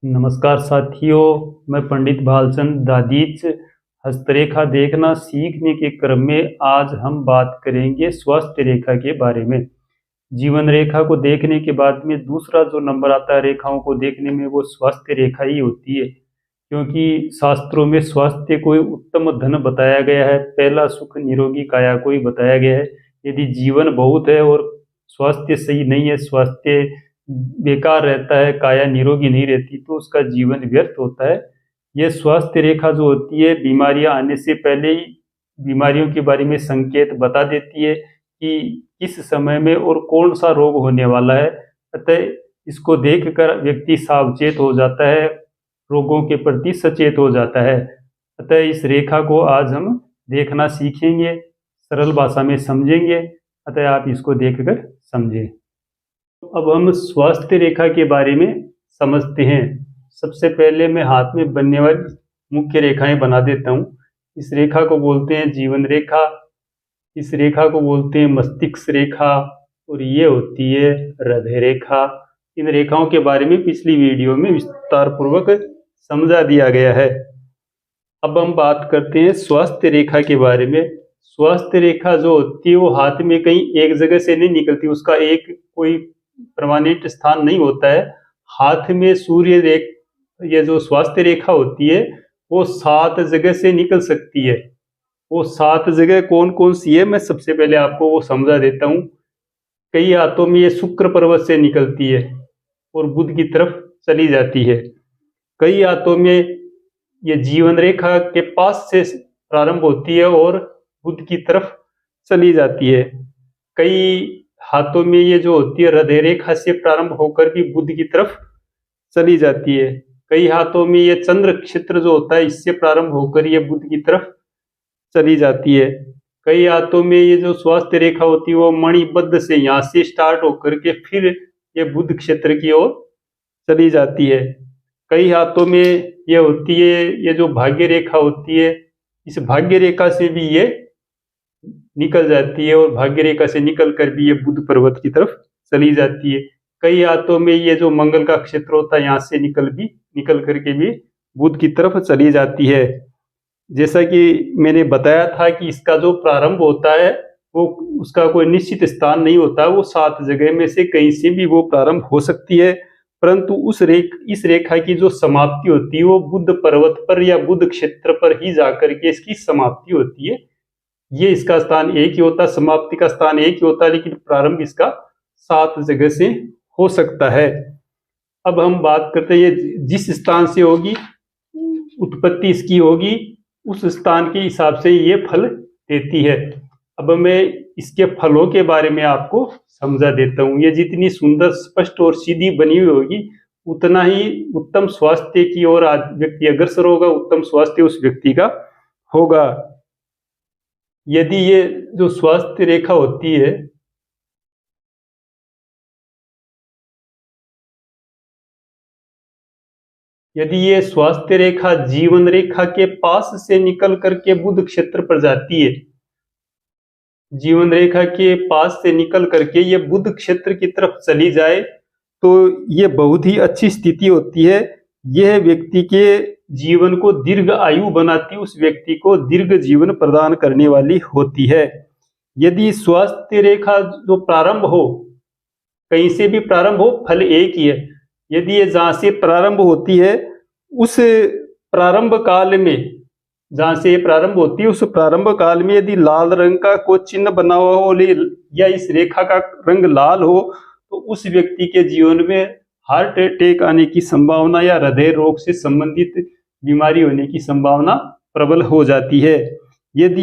नमस्कार साथियों, मैं पंडित भालचंद दादीच। हस्तरेखा देखना सीखने के क्रम में आज हम बात करेंगे स्वास्थ्य रेखा के बारे में। जीवन रेखा को देखने के बाद में दूसरा जो नंबर आता है रेखाओं को देखने में, वो स्वास्थ्य रेखा ही होती है। क्योंकि शास्त्रों में स्वास्थ्य को उत्तम धन बताया गया है, पहला सुख निरोगी काया को ही बताया गया है। यदि जीवन बहुत है और स्वास्थ्य सही नहीं है, स्वास्थ्य बेकार रहता है, काया निरोगी नहीं रहती, तो उसका जीवन व्यर्थ होता है। यह स्वास्थ्य रेखा जो होती है, बीमारियां आने से पहले ही बीमारियों के बारे में संकेत बता देती है कि किस समय में और कौन सा रोग होने वाला है। अतः इसको देखकर व्यक्ति सावचेत हो जाता है, रोगों के प्रति सचेत हो जाता है। अतः इस रेखा को आज हम देखना सीखेंगे, सरल भाषा में समझेंगे। अतः आप इसको देखकर समझें। अब हम स्वास्थ्य रेखा के बारे में समझते हैं। सबसे पहले मैं हाथ में बनने वाली मुख्य रेखाएं बना देता हूँ। इस रेखा को बोलते हैं जीवन रेखा, इस रेखा को बोलते हैं मस्तिष्क रेखा, और ये होती है हृदय रेखा। इन रेखाओं के बारे में पिछली वीडियो में विस्तार पूर्वक समझा दिया गया है। अब हम बात करते हैं स्वास्थ्य रेखा के बारे में। स्वास्थ्य रेखा जो होती है वो हाथ में कहीं एक जगह से नहीं निकलती, उसका एक कोई परमानेंट स्थान नहीं होता है। हाथ में सूर्य रेखा, ये जो स्वास्थ्य रेखा होती है वो 7 जगह से निकल सकती है। वो 7 जगह कौन कौन सी है, मैं सबसे पहले आपको वो समझा देता हूँ। कई हाथों में ये शुक्र पर्वत से निकलती है और बुध की तरफ चली जाती है। कई हाथों में ये जीवन रेखा के पास से प्रारंभ होती है और बुध की तरफ चली जाती है। कई हाथों में ये जो होती है हृदय रेखा से प्रारंभ होकर भी बुध की तरफ चली जाती है। कई हाथों में ये चंद्र क्षेत्र जो होता है इससे प्रारंभ होकर ये बुध की तरफ चली जाती है। कई हाथों में ये जो स्वास्थ्य रेखा होती है वो मणिबद्ध से यहाँ से स्टार्ट होकर के फिर ये बुध क्षेत्र की ओर चली जाती है। कई हाथों में ये होती है ये जो भाग्य रेखा होती है, इस भाग्य रेखा से भी ये निकल जाती है और भाग्य रेखा से निकल कर भी ये बुध पर्वत की तरफ चली जाती है। कई हाथों में ये जो मंगल का क्षेत्र होता है यहाँ से निकल करके भी बुध की तरफ चली जाती है। जैसा कि मैंने बताया था कि इसका जो प्रारंभ होता है वो उसका कोई निश्चित स्थान नहीं होता, वो 7 जगह में से कहीं से भी वो प्रारंभ हो सकती है। परंतु इस रेखा की जो समाप्ति होती है वो बुध पर्वत पर या बुध क्षेत्र पर ही जाकर के इसकी समाप्ति होती है। ये इसका स्थान एक ही होता, समाप्ति का स्थान एक ही होता, लेकिन प्रारंभ इसका 7 जगह से हो सकता है। अब हम बात करते हैं ये जिस स्थान से होगी उत्पत्ति इसकी होगी, उस स्थान के हिसाब से ये फल देती है। अब मैं इसके फलों के बारे में आपको समझा देता हूँ। ये जितनी सुंदर, स्पष्ट और सीधी बनी हुई होगी उतना ही उत्तम स्वास्थ्य की ओर व्यक्ति अग्रसर होगा, उत्तम स्वास्थ्य उस व्यक्ति का होगा। यदि ये जो स्वास्थ्य रेखा होती है यदि ये स्वास्थ्य रेखा जीवन रेखा के पास से निकल करके बुध क्षेत्र पर जाती है, जीवन रेखा के पास से निकल करके ये बुध क्षेत्र की तरफ चली जाए तो ये बहुत ही अच्छी स्थिति होती है। यह व्यक्ति के जीवन को दीर्घ आयु बनाती, उस व्यक्ति को दीर्घ जीवन प्रदान करने वाली होती है। यदि स्वास्थ्य रेखा जो प्रारंभ हो, कहीं से भी प्रारंभ हो, फल एक ही है। यदि ये जहां से प्रारंभ होती है उस प्रारंभ काल में, जहां से ये प्रारंभ होती है उस प्रारंभ काल में यदि लाल रंग का कोई चिन्ह बना हुआ हो या इस रेखा का रंग लाल हो तो उस व्यक्ति के जीवन में हार्ट अटैक आने की संभावना या हृदय रोग से संबंधित बीमारी होने की संभावना प्रबल हो जाती है। यदि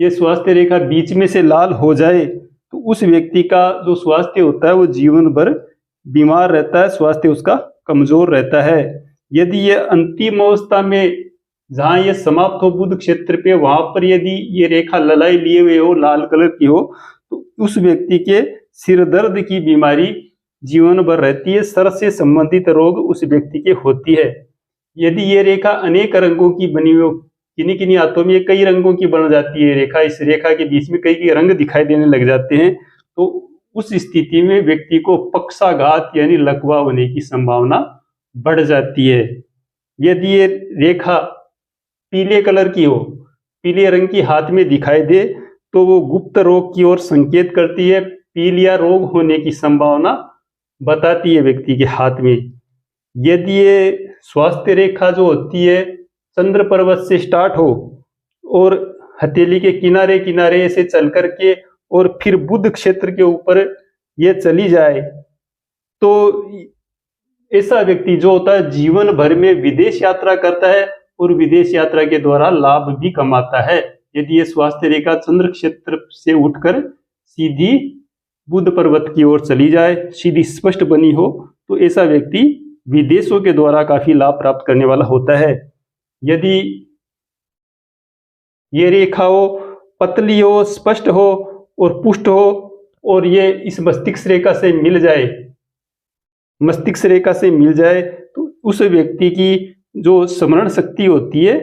ये स्वास्थ्य रेखा बीच में से लाल हो जाए तो उस व्यक्ति का जो स्वास्थ्य होता है वो जीवन भर बीमार रहता है, स्वास्थ्य उसका कमजोर रहता है। यदि ये अंतिम अवस्था में जहां ये समाप्त हो बुध क्षेत्र पे, वहां पर यदि ये रेखा ललाई लिए हुए हो, लाल कलर की हो, तो उस व्यक्ति के सिर दर्द की बीमारी जीवन भर रहती है, सर से संबंधित रोग उस व्यक्ति के होती है। यदि ये रेखा अनेक रंगों की बनी हुई हो, किन्हीं किन्हीं हाथों में ये कई रंगों की बन जाती है रेखा, इस रेखा के बीच में कई रंग दिखाई देने लग जाते हैं, तो उस स्थिति में व्यक्ति को पक्षाघात यानी लकवा होने की संभावना बढ़ जाती है। यदि ये रेखा पीले कलर की हो, पीले रंग की हाथ में दिखाई दे, तो वो गुप्त रोग की ओर संकेत करती है, पीलिया रोग होने की संभावना बताती है व्यक्ति के हाथ में। यदि ये स्वास्थ्य रेखा जो होती है चंद्र पर्वत से स्टार्ट हो और हथेली के किनारे किनारे ऐसे चल करके और फिर बुध क्षेत्र के ऊपर ये चली जाए, तो ऐसा व्यक्ति जो होता है जीवन भर में विदेश यात्रा करता है और विदेश यात्रा के द्वारा लाभ भी कमाता है। यदि ये स्वास्थ्य रेखा चंद्र क्षेत्र से उठकर सीधी बुध पर्वत की ओर चली जाए, सीधी स्पष्ट बनी हो, तो ऐसा व्यक्ति विदेशों के द्वारा काफी लाभ प्राप्त करने वाला होता है। यदि ये रेखा हो, पतली हो, स्पष्ट हो और पुष्ट हो और ये इस मस्तिष्क रेखा से मिल जाए, मस्तिष्क रेखा से मिल जाए, तो उस व्यक्ति की जो स्मरण शक्ति होती है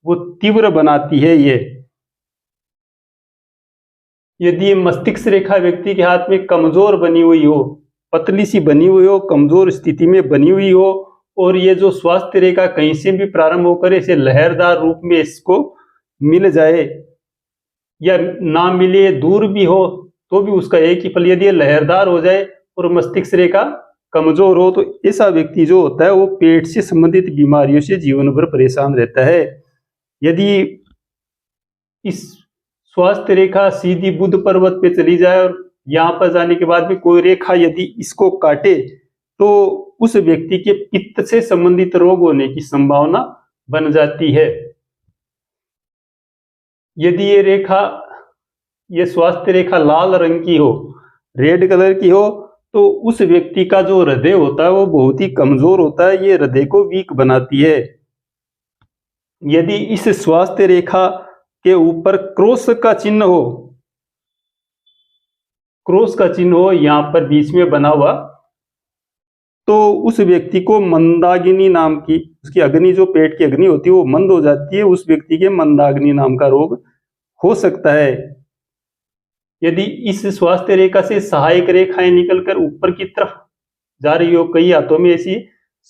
वो तीव्र बनाती है ये। यदि ये मस्तिष्क रेखा व्यक्ति के हाथ में कमजोर बनी हुई हो, पतली सी बनी हुई हो, कमजोर स्थिति में बनी हुई हो, और ये जो स्वास्थ्य रेखा कहीं से भी प्रारंभ होकर इसे लहरदार रूप में इसको मिल जाए, या ना मिले दूर भी हो तो भी उसका एक ही फल, यदि ये लहरदार हो जाए और मस्तिष्क रेखा कमजोर हो, तो ऐसा व्यक्ति जो होता है वो पेट से संबंधित बीमारियों से जीवन भर परेशान रहता है। यदि इस स्वास्थ्य रेखा सीधी बुध पर्वत पे चली जाए और यहाँ पर जाने के बाद में कोई रेखा यदि इसको काटे, तो उस व्यक्ति के पित्त से संबंधित रोग होने की संभावना बन जाती है। यदि ये रेखा, ये स्वास्थ्य रेखा लाल रंग की हो, रेड कलर की हो, तो उस व्यक्ति का जो हृदय होता है वो बहुत ही कमजोर होता है, ये हृदय को वीक बनाती है। यदि इस स्वास्थ्य रेखा के ऊपर क्रॉस का चिन्ह हो, क्रॉस का चिन्ह हो यहाँ पर बीच में बना हुआ, तो उस व्यक्ति को मंदाग्नि नाम की, उसकी अग्नि जो पेट की अग्नि होती है वो मंद हो जाती है, उस व्यक्ति के मंदाग्नि नाम का रोग हो सकता है। यदि इस स्वास्थ्य रेखा से सहायक रेखाएं निकलकर ऊपर की तरफ जा रही हो, कई हाथों में ऐसी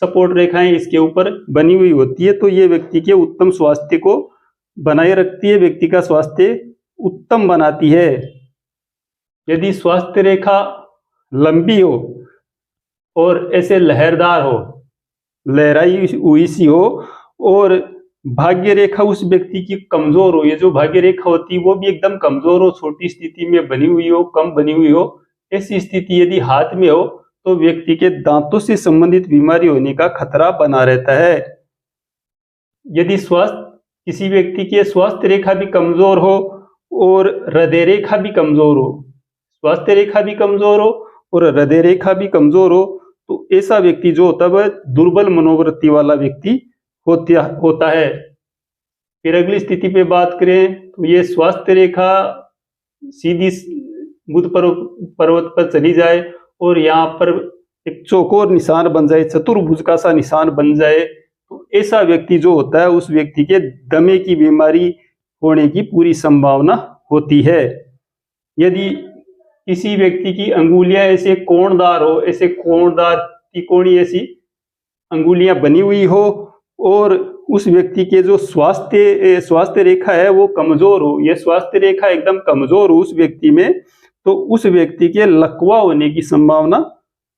सपोर्ट रेखाएं इसके ऊपर बनी हुई होती है, तो ये व्यक्ति के उत्तम स्वास्थ्य को बनाए रखती है, व्यक्ति का स्वास्थ्य उत्तम बनाती है। यदि स्वास्थ्य रेखा लंबी हो और ऐसे लहरदार हो, लहराई हुई सी हो, और भाग्य रेखा उस व्यक्ति की कमजोर हो, ये जो भाग्य रेखा होती है वो भी एकदम कमजोर हो, छोटी स्थिति में बनी हुई हो, कम बनी हुई हो, ऐसी स्थिति यदि हाथ में हो, तो व्यक्ति के दांतों से संबंधित बीमारी होने का खतरा बना रहता है। यदि किसी व्यक्ति की स्वास्थ्य रेखा भी कमजोर हो और हृदय रेखा भी कमजोर हो, स्वास्थ्य रेखा भी कमजोर हो और हृदय रेखा भी कमजोर हो, तो ऐसा व्यक्ति जो होता है वह दुर्बल मनोवृत्ति वाला व्यक्ति होता है। फिर अगली स्थिति पे बात करें तो ये स्वास्थ्य रेखा सीधी बुध पर्वत पर चली जाए और यहाँ पर एक चौकोर निशान बन जाए, चतुर्भुज का सा निशान बन जाए, तो ऐसा व्यक्ति जो होता है उस व्यक्ति के दमे की बीमारी होने की पूरी संभावना होती है। यदि किसी व्यक्ति की अंगुलियां ऐसे कोणदार हो, ऐसे कोणदार त्रिकोणी ऐसी अंगुलियां बनी हुई हो, और उस व्यक्ति के जो स्वास्थ्य रेखा है वो कमजोर हो, ये स्वास्थ्य रेखा एकदम कमजोर हो उस व्यक्ति में, तो उस व्यक्ति के लकवा होने की संभावना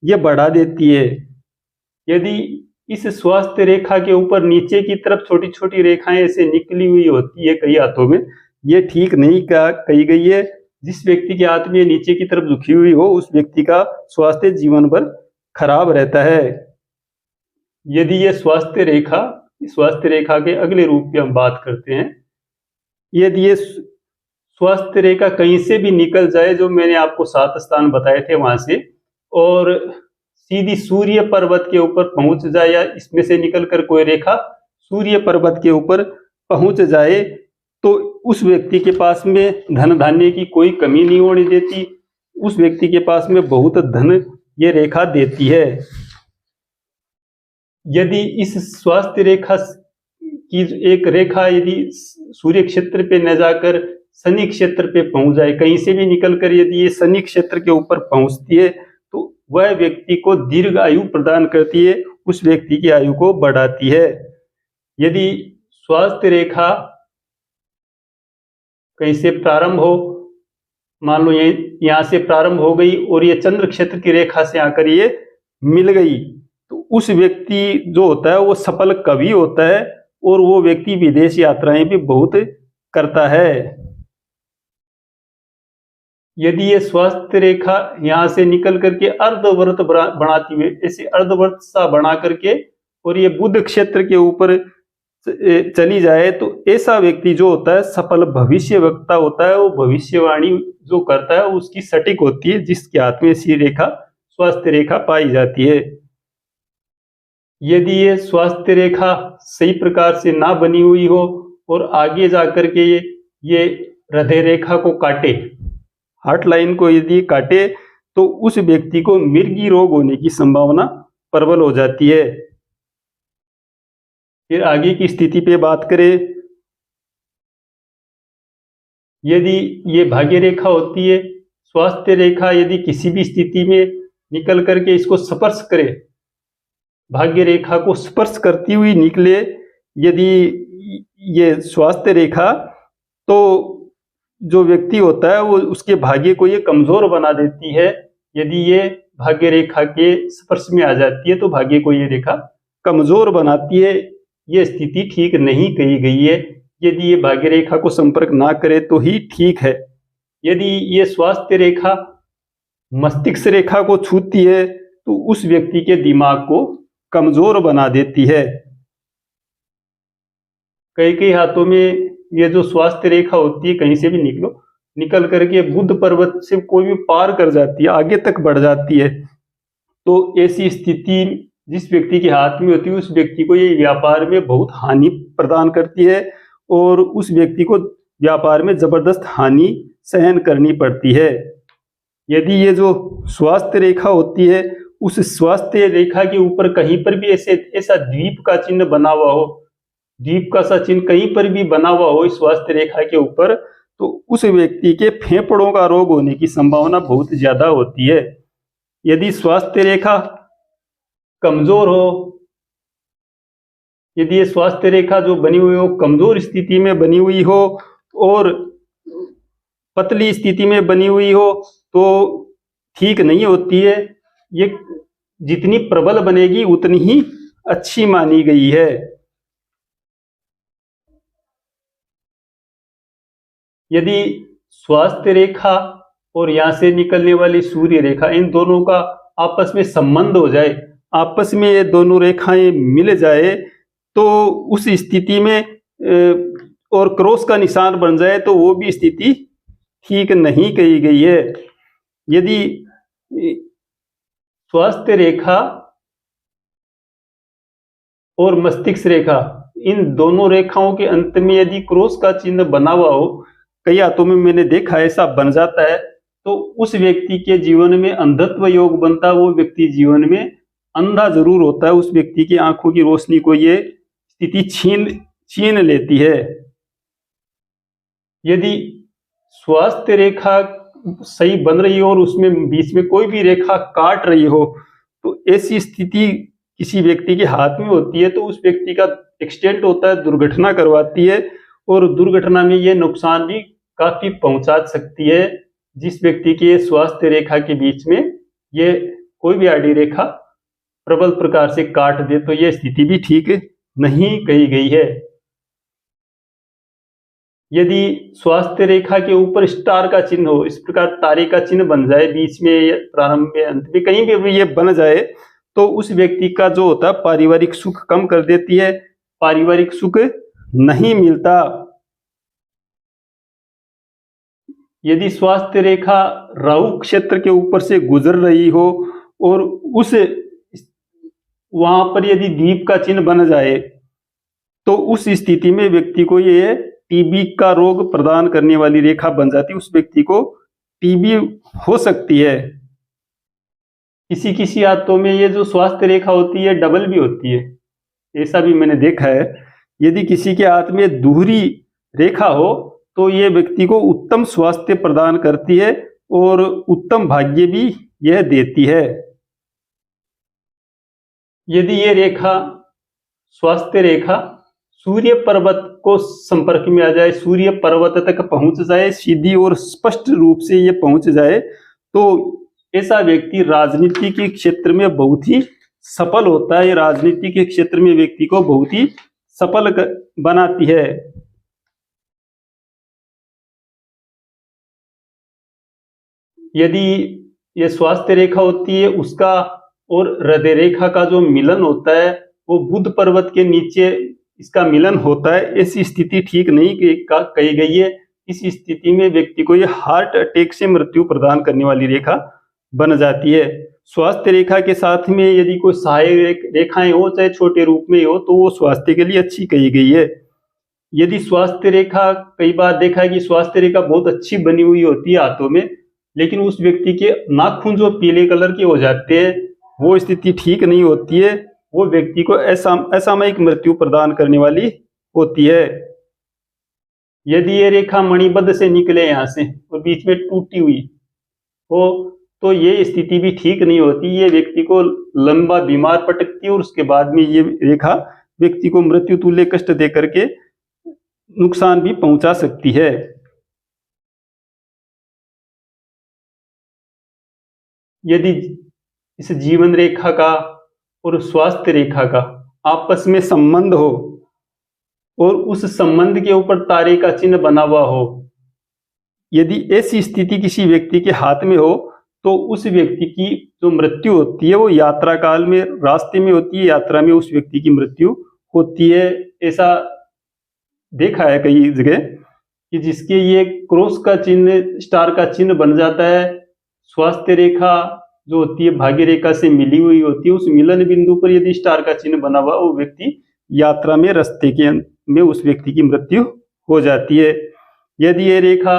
ये बढ़ा देती है। यदि इस स्वास्थ्य रेखा के ऊपर नीचे की तरफ छोटी छोटी रेखाएं ऐसे निकली हुई होती है कई हाथों में, ये ठीक नहीं कही गई है। जिस व्यक्ति के हाथ में नीचे की तरफ झुकी हुई हो उस व्यक्ति का स्वास्थ्य जीवन भर खराब रहता है। यदि ये स्वास्थ्य रेखा के अगले रूप की हम बात करते हैं, यदि ये स्वास्थ्य रेखा कहीं से भी निकल जाए, जो मैंने आपको 7 स्थान बताए थे वहां से, और सीधी सूर्य पर्वत के ऊपर पहुंच जाए, या इसमें से निकलकर कोई रेखा सूर्य पर्वत के ऊपर पहुंच जाए, तो उस व्यक्ति के पास में धन धान्य की कोई कमी नहीं होने देती, उस व्यक्ति के पास में बहुत धन ये रेखा देती है। यदि इस स्वास्थ्य रेखा की एक रेखा यदि सूर्य क्षेत्र पे न जाकर शनि क्षेत्र पे पहुंच जाए, कहीं से भी निकलकर यदि ये शनि क्षेत्र के ऊपर पहुंचती है, तो वह व्यक्ति को दीर्घ आयु प्रदान करती है, उस व्यक्ति की आयु को बढ़ाती है। यदि स्वास्थ्य रेखा कहीं से प्रारंभ हो, मान लो ये यहाँ से प्रारंभ हो गई और ये चंद्र क्षेत्र की रेखा से आकर ये मिल गई, तो उस व्यक्ति जो होता है वो सफल कवि होता है और वो व्यक्ति विदेश यात्राएं भी बहुत करता है। यदि ये स्वास्थ्य रेखा यहाँ से निकल करके अर्धवृत्त बनाती हुई ऐसे अर्धवृत्त सा बना करके और ये बुध क्षेत्र के ऊपर चली जाए, तो ऐसा व्यक्ति जो होता है सफल भविष्य वक्ता होता है। वो भविष्यवाणी जो करता है उसकी सटीक होती है, जिसके हाथ में ऐसी रेखा स्वास्थ्य रेखा पाई जाती है। यदि ये स्वास्थ्य रेखा सही प्रकार से ना बनी हुई हो और आगे जाकर के ये हृदय रेखा को काटे, हार्ट लाइन को यदि काटे, तो उस व्यक्ति को मिर्गी रोग होने की संभावना प्रबल हो जाती है। फिर आगे की स्थिति पे बात करें, यदि ये भाग्य रेखा होती है, स्वास्थ्य रेखा यदि किसी भी स्थिति में निकल करके इसको स्पर्श करे, भाग्य रेखा को स्पर्श करती हुई निकले यदि ये स्वास्थ्य रेखा, तो जो व्यक्ति होता है वो उसके भाग्य को ये कमजोर बना देती है। यदि ये भाग्य रेखा के स्पर्श में आ जाती है तो भाग्य को ये रेखा कमजोर बनाती है। ये स्थिति ठीक नहीं कही गई है। यदि ये भाग्य रेखा को संपर्क ना करे तो ही ठीक है। यदि ये स्वास्थ्य रेखा मस्तिष्क रेखा को छूती है तो उस व्यक्ति के दिमाग को कमजोर बना देती है। कई हाथों में ये जो स्वास्थ्य रेखा होती है कहीं से भी निकल करके बुद्ध पर्वत से कोई भी पार कर जाती है, आगे तक बढ़ जाती है, तो ऐसी स्थिति जिस व्यक्ति के हाथ में होती है उस व्यक्ति को ये व्यापार में बहुत हानि प्रदान करती है और उस व्यक्ति को व्यापार में जबरदस्त हानि सहन करनी पड़ती है। यदि ये जो स्वास्थ्य रेखा होती है उस स्वास्थ्य रेखा के ऊपर कहीं पर भी ऐसा द्वीप का चिन्ह बना हुआ हो, द्वीप का सा चिन्ह कहीं पर भी बना हुआ हो इस स्वास्थ्य रेखा के ऊपर, तो उस व्यक्ति के फेफड़ों का रोग होने की संभावना बहुत ज्यादा होती है। यदि स्वास्थ्य रेखा कमजोर हो, यदि ये स्वास्थ्य रेखा जो बनी हुई हो कमजोर स्थिति में बनी हुई हो और पतली स्थिति में बनी हुई हो तो ठीक नहीं होती है। ये जितनी प्रबल बनेगी उतनी ही अच्छी मानी गई है। यदि स्वास्थ्य रेखा और यहां से निकलने वाली सूर्य रेखा, इन दोनों का आपस में संबंध हो जाए, आपस में ये दोनों रेखाएं मिल जाए, तो उस स्थिति में और क्रॉस का निशान बन जाए तो वो भी स्थिति ठीक नहीं कही गई है। यदि स्वास्थ्य रेखा और मस्तिष्क रेखा, इन दोनों रेखाओं के अंत में यदि क्रॉस का चिन्ह बना हुआ हो, कई हाथों में मैंने देखा ऐसा बन जाता है, तो उस व्यक्ति के जीवन में अंधत्व योग बनता है। वो व्यक्ति जीवन में अंधा जरूर होता है, उस व्यक्ति की आंखों की रोशनी को ये स्थिति छीन लेती है। यदि स्वास्थ्य रेखा सही बन रही हो और उसमें बीच में कोई भी रेखा काट रही हो, तो ऐसी स्थिति किसी व्यक्ति के हाथ में होती है तो उस व्यक्ति का एक्सीडेंट होता है, दुर्घटना करवाती है और दुर्घटना में ये नुकसान भी काफी पहुंचा सकती है। जिस व्यक्ति के स्वास्थ्य रेखा के बीच में ये कोई भी आड़ी रेखा प्रबल प्रकार से काट दे तो ये स्थिति भी ठीक नहीं कही गई है। यदि स्वास्थ्य रेखा के ऊपर स्टार का चिन्ह हो, इस प्रकार तारे का चिन्ह बन जाए, बीच में प्रारंभ में अंत में कहीं भी ये बन जाए, तो उस व्यक्ति का जो होता है पारिवारिक सुख कम कर देती है, पारिवारिक सुख नहीं मिलता। यदि स्वास्थ्य रेखा राहु क्षेत्र के ऊपर से गुजर रही हो और उस वहां पर यदि द्वीप का चिन्ह बन जाए, तो उस स्थिति में व्यक्ति को ये टीबी का रोग प्रदान करने वाली रेखा बन जाती है, उस व्यक्ति को टीबी हो सकती है। किसी हाथों में ये जो स्वास्थ्य रेखा होती है डबल भी होती है, ऐसा भी मैंने देखा है। यदि किसी के हाथ में दोहरी रेखा हो तो ये व्यक्ति को उत्तम स्वास्थ्य प्रदान करती है और उत्तम भाग्य भी यह देती है। यदि ये रेखा स्वास्थ्य रेखा सूर्य पर्वत को संपर्क में आ जाए, सूर्य पर्वत तक पहुंच जाए, सीधी और स्पष्ट रूप से ये पहुंच जाए, तो ऐसा व्यक्ति राजनीति के क्षेत्र में बहुत ही सफल होता है। राजनीति के क्षेत्र में व्यक्ति को बहुत ही सफल बनाती है। यदि ये स्वास्थ्य रेखा होती है, उसका और हृदय रेखा का जो मिलन होता है वो बुध पर्वत के नीचे इसका मिलन होता है। ऐसी स्थिति ठीक नहीं कही गई है। इस स्थिति में व्यक्ति को ये हार्ट अटैक से मृत्यु प्रदान करने वाली रेखा बन जाती है। स्वास्थ्य रेखा के साथ में यदि कोई सहायक रेखाएं हो, चाहे छोटे रूप में हो, तो वो स्वास्थ्य के लिए अच्छी कही गई है। यदि स्वास्थ्य रेखा, कई बार देखा है कि स्वास्थ्य रेखा बहुत अच्छी बनी हुई होती है हाथों में, लेकिन उस व्यक्ति के नाखून जो पीले कलर के हो जाते हैं, वो स्थिति ठीक नहीं होती है। वो व्यक्ति को असामयिक मृत्यु प्रदान करने वाली होती है। यदि ये रेखा मणिबद्ध से निकले यहाँ से और बीच में टूटी हुई हो, तो ये स्थिति भी ठीक नहीं होती। ये व्यक्ति को लंबा बीमार पटकती है और उसके बाद में ये रेखा व्यक्ति को मृत्यु तुल्य कष्ट दे करके नुकसान भी पहुंचा सकती है। यदि इस जीवन रेखा का और स्वास्थ्य रेखा का आपस में संबंध हो और उस संबंध के ऊपर तारे का चिन्ह बना हुआ हो, यदि ऐसी स्थिति किसी व्यक्ति के हाथ में हो, तो उस व्यक्ति की जो मृत्यु होती है वो यात्रा काल में, रास्ते में होती है, यात्रा में उस व्यक्ति की मृत्यु होती है। ऐसा देखा है कई जगह कि जिसके ये क्रॉस का चिन्ह, स्टार का चिन्ह बन जाता है। स्वास्थ्य रेखा जो होती है भाग्य रेखा से मिली हुई होती है, उस मिलन बिंदु पर यदि स्टार का चिन्ह बना हुआ, वो व्यक्ति यात्रा में, रास्ते के में उस व्यक्ति की मृत्यु हो जाती है। यदि ये रेखा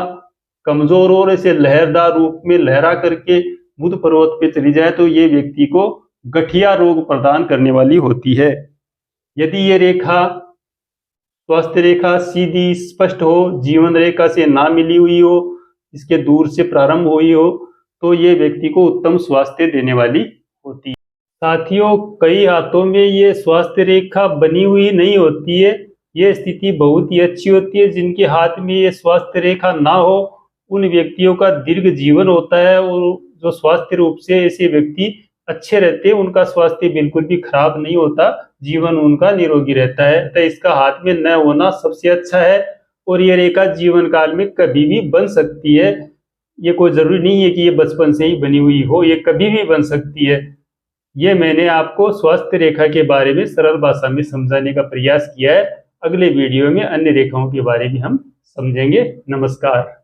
कमजोर और ऐसे लहरदार रूप में लहरा करके बुध पर्वत पे चली जाए, तो ये व्यक्ति को गठिया रोग प्रदान करने वाली होती है। यदि ये रेखा स्वास्थ्य रेखा सीधी स्पष्ट हो, जीवन रेखा से ना मिली हुई हो, इसके दूर से प्रारंभ हुई हो, तो ये व्यक्ति को उत्तम स्वास्थ्य देने वाली होती है। साथियों, कई हाथों में ये स्वास्थ्य रेखा बनी हुई नहीं होती है। ये स्थिति बहुत ही अच्छी होती है। जिनके हाथ में ये स्वास्थ्य रेखा ना हो, उन व्यक्तियों का दीर्घ जीवन होता है और जो स्वास्थ्य रूप से ऐसे व्यक्ति अच्छे रहते हैं, उनका स्वास्थ्य बिल्कुल भी खराब नहीं होता, जीवन उनका निरोगी रहता है। तो इसका हाथ में न होना सबसे अच्छा है। और ये रेखा जीवन काल में कभी भी बन सकती है। ये कोई जरूरी नहीं है कि ये बचपन से ही बनी हुई हो, ये कभी भी बन सकती है। ये मैंने आपको स्वास्थ्य रेखा के बारे में सरल भाषा में समझाने का प्रयास किया है। अगले वीडियो में अन्य रेखाओं के बारे में हम समझेंगे। नमस्कार।